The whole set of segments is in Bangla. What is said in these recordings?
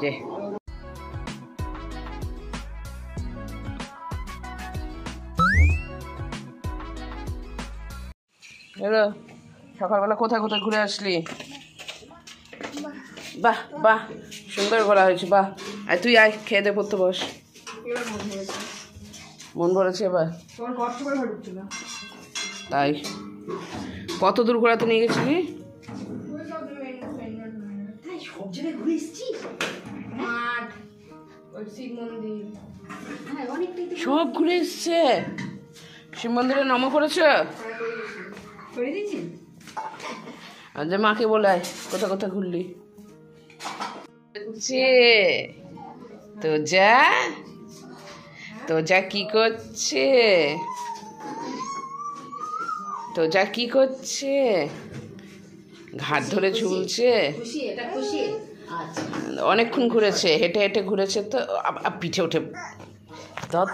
যে হ্যালো, সকালবেলা কোথায় কোথায় ঘুরে আসলি? বাহ বাহ, সুন্দর করা হয়েছে, বাহ। আর তুই আয়, খেয়ে দে, পড়তে বস। মন ভরেছে এবার? তাই কত দূর ঘোরাতে নিয়ে গেছিলি? সব ঘুরে এসছে। শিব মন্দিরে নামও করেছ? আর যে মাকে বলাই কোথা কোথা ঘুরলি? তো যা কি করছে? তো যা কি করছে? ঘাট ধরে ঝুলছে। অনেকক্ষণ ঘুরেছে, হেঁটে হেঁটে ঘুরেছে তো পিঠে উঠে। ধর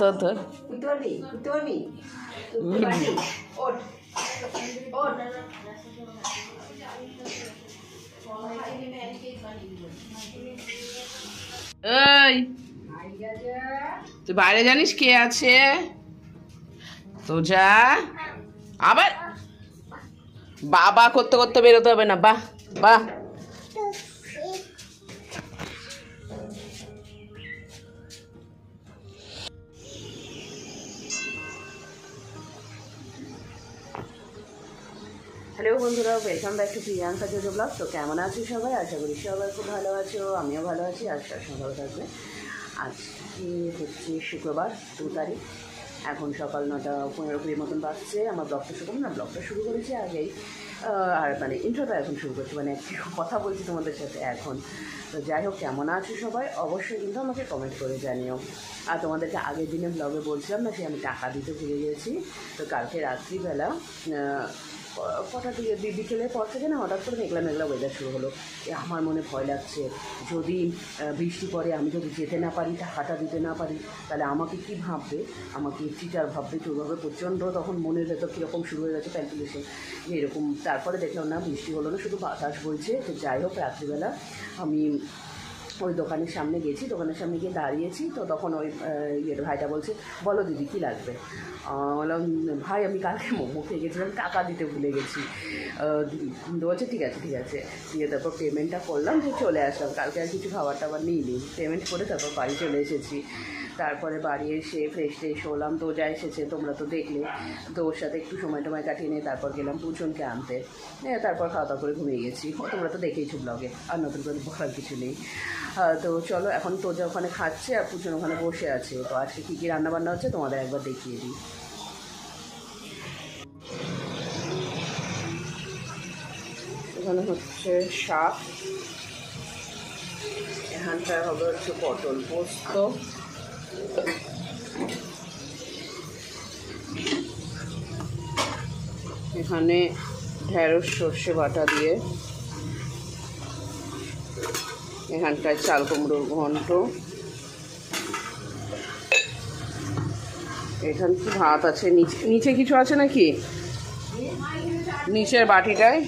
তুই বাইরে জানিস কে আছে? তো যা, আবার বাবা করতে করতে বেরোতে হবে না। বাহ বাহ, হ্যালো বন্ধুরা, welcome back to Priyanka JoJo blog. তো কেমন আছো সবাই? আশা করি সবাই খুব ভালো আছো, আমিও ভালো আছি। আর ভালো থাকবে। আজকে হচ্ছে শুক্রবার 2 তারিখ, এখন সকাল 9:15 মতন বাজছে। আমার ব্লগটা শুরু করেছি আগেই, আর মানে ইন্ট্রোটা এখন শুরু করছি, মানে কথা বলছি তোমাদের সাথে এখন। তো যাই হোক, কেমন আছো সবাই অবশ্যই কিন্তু আমাকে কমেন্ট করে জানিও। আর তোমাদেরকে আগের দিনের ব্লগে বলছিলাম না, সে আমি টাকা দিতে ভুলে গেছি। তো কালকে রাত্রিবেলা কটা থেকে বিকেলের পর থেকে না হঠাৎ করে মেঘলা মেঘলা ওয়েদার শুরু হলো। আমার মনে ভয় লাগছে, যদি বৃষ্টি পড়ে, আমি যদি যেতে না পারি, টাকাটা দিতে না পারি, তাহলে আমাকে কি ভাববে? আমাকে টিচার ভাববে, চৌভাবে। প্রচণ্ড তখন মনের ভেতর কীরকম শুরু হয়ে গেছে ক্যালকুলেশন যে এরকম। তারপরে দেখলাম না, বৃষ্টি হলো না, শুধু বাতাস বইছে। তো যাই হোক, রাত্রিবেলা আমি ওই দোকানের সামনে গেছি, দোকানের সামনে গিয়ে দাঁড়িয়েছি। তো তখন ওই ভাইটা বলছে, বলো দিদি কী লাগবে? বললাম, ভাই আমি কালকে মোমো খেয়ে গেছিলাম, টাকা দিতে ভুলে গেছি। বলছে ঠিক আছে দিয়ে তারপর পেমেন্টটা করলাম, যে চলে আসলাম। কালকে আর কিছু খাবার টাবার নিইনি, পেমেন্ট করে তারপর বাড়ি চলে এসেছি। তারপরে বাড়ি এসে ফ্রেশ হলাম। তো যা এসেছে তোমরা তো দেখলে, তো ওর সাথে একটু সময় কাটিয়ে নিয়ে তারপর গেলাম পুচনকে আনতে। তারপর খাওয়া দাওয়া করে ঘুমিয়ে গেছি। তোমরা তো দেখেইছো ব্লগে, আর নতুন করে বলার কিছু নেই। তো চলো, এখন তোজা ওখানে খাচ্ছে আর পুচন ওখানে বসে আছে। তো আজকে কী কী রান্নাবান্না হচ্ছে তোমাদের একবার দেখিয়ে দিই। এখানে হচ্ছে শাক, এখানটায় হবে হচ্ছে পটল পোস্ত, এখানে ঢেঁড়স সর্ষে বাটা দিয়ে, এখানটায় চাল কুমড়োর ঘন্ট, এখানে কি ভাত আছে, নিচে কিছু আছে নাকি নিচের বাটিটায়?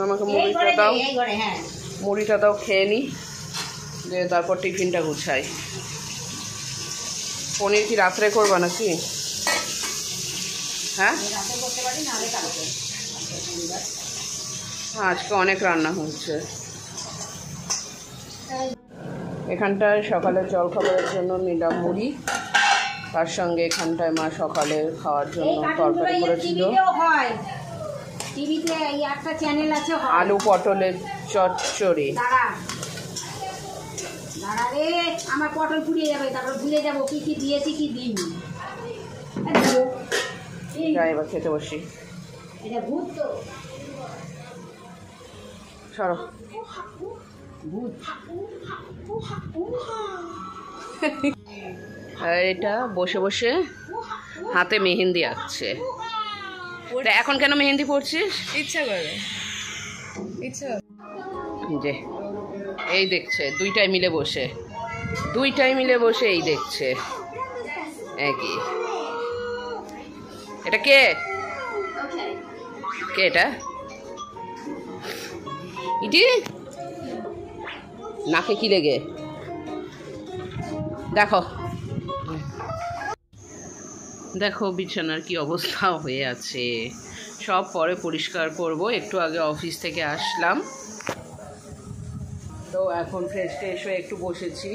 আমাকে মুড়িটা দাও, খেয়ে নিই, যে তারপর টিফিনটা গুছাই। পনির কি রাত্রে করবা নাকি? হ্যাঁ, আজকে অনেক রান্না হচ্ছে। এখানটায় সকালের জলখাবারের জন্য নিলাম মুড়ি, তার সঙ্গে এখানটায় মা সকালে খাওয়ার জন্য তরকারি করেছিল, আলু পটলের চচ্চড়ি। আমার পটল ফুরিয়ে যাবে, তারপর ভুলে যাবো কি কি দিয়েছি কি দিইনি। যাই এবার খেতে বসি। এটা ভূত তো, সরো। এটা বসে বসে হাতে মেহেন্দি আঁকছে। এখন কেন মেহেন্দি পড়ছিস? ইচ্ছা করে, যে এই দেখছে, দুইটাই মিলে বসে এই দেখছে একই। এটা কে? কে এটা? ইটি নাকে কি লেগে? দেখো দেখো বিছানার কি অবস্থা হয়ে আছে। সব পরে পরিষ্কার করব। একটু আগে অফিস থেকে আসলাম, তো এখন ফ্রেশ ট্রেশ হয়ে একটু বসেছি।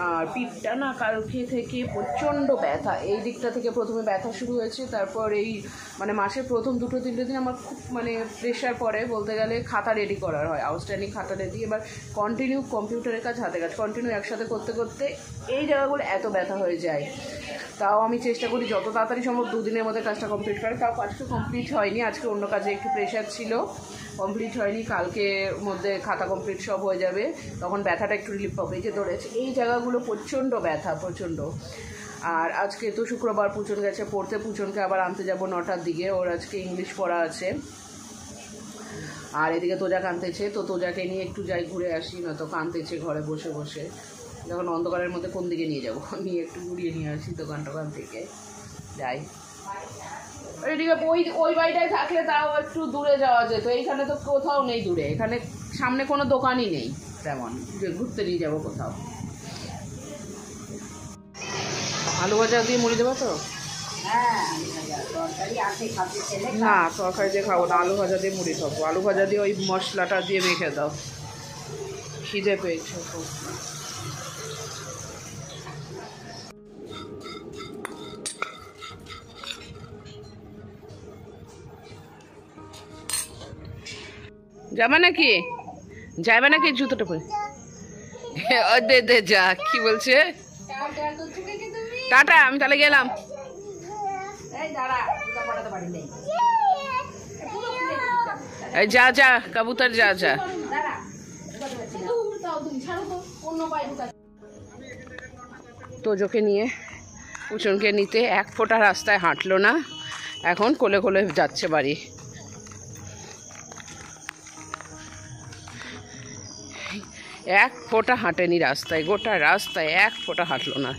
আর পিঠটা না কালকে থেকে প্রচণ্ড ব্যথা। এই দিকটা থেকে প্রথমে ব্যথা শুরু হয়েছে, তারপর এই মানে মাসের প্রথম 2-3 দিন আমার খুব মানে প্রেশার পড়ে বলতে গেলে। খাতা রেডি করার হয়, আউটস্ট্যান্ডিং খাতা রেডি, এবার কন্টিনিউ কম্পিউটারের কাজ, হাতে কাজ কন্টিনিউ একসাথে করতে করতে এই জায়গাগুলো এত ব্যথা হয়ে যায়। তাও আমি চেষ্টা করি যত তাড়াতাড়ি সম্ভব 2 দিনের মধ্যে কাজটা কমপ্লিট করে। তাও আজকে কমপ্লিট হয়নি, আজকে অন্য কাজে একটু প্রেশার ছিল, কমপ্লিট হয়নি। কালকের মধ্যে খাতা কমপ্লিট সব হয়ে যাবে, তখন ব্যথাটা একটু রিলিফ পাবে। যে ধরেছে এই জায়গাগুলো প্রচণ্ড ব্যথা, প্রচণ্ড। আর আজকে তো শুক্রবার, পুচন গেছে পড়তে, পুচনকে আবার আনতে যাব 9টার দিকে। ওর আজকে ইংলিশ পড়া আছে। আর এদিকে তোজা কাঁদতেছে, তো তোজাকে নিয়ে একটু যাই ঘুরে আসি, নয়তো কাঁদতেছে ঘরে বসে বসে। যখন অন্ধকারের মধ্যে কোন দিকে নিয়ে যাবো, নিয়ে একটু ঘুরিয়ে নিয়ে আসি দোকান থেকে যাই। এদিকে ওই বাড়িটায় থাকলে তাও একটু দূরে যাওয়া যেত, এইখানে তো কোথাও নেই দূরে। এখানে সামনে কোনো দোকানই নেই তেমন যে ঘুরতে নিয়ে যাবো কোথাও। আলু ভাজা দিয়ে মুড়ি দেবো তো? না, তরকারি দিয়ে খাবো না, আলু ভাজা দিয়ে মুড়ি খাবো। আলু ভাজা দিয়ে ওই মশলাটা দিয়ে মেখে দাও, খিদে পেয়েছে খুব। যাবে নাকি? যাবে নাকি জুতোটা পরে? দে দে যা, কি বলছে? টাটা, আমি তাহলে গেলাম। যা যা কবুতর, যা যা। তোজোকে নিয়ে, পুচনকে নিতে 1 ফোঁটা রাস্তায় হাঁটলো না, এখন কোলে কোলে যাচ্ছে বাড়ি। এক ফোঁটা হাঁটেনি রাস্তায়, গোটা রাস্তায় 1 ফোঁটা হাঁটলো না।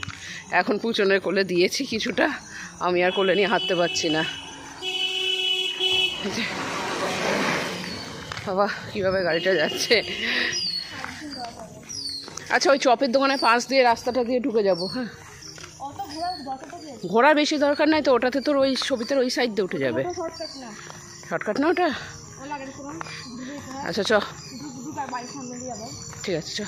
এখন পুচনের কোলে দিয়েছি কিছুটা, আমি আর কোলে নিয়ে হাঁটতে পারছি না। বাবা কীভাবে গাড়িটা যাচ্ছে। আচ্ছা, ওই চপের দোকানের পাশ দিয়ে রাস্তাটা দিয়ে ঢুকে যাবো। হ্যাঁ, ঘোরার বেশি দরকার নাই তো, ওটাতে তোর ওই সবিতার ওই সাইড দিয়ে উঠে যাবে। শর্টকাট না ওটা? আচ্ছা চ, ঠিক আছে চ।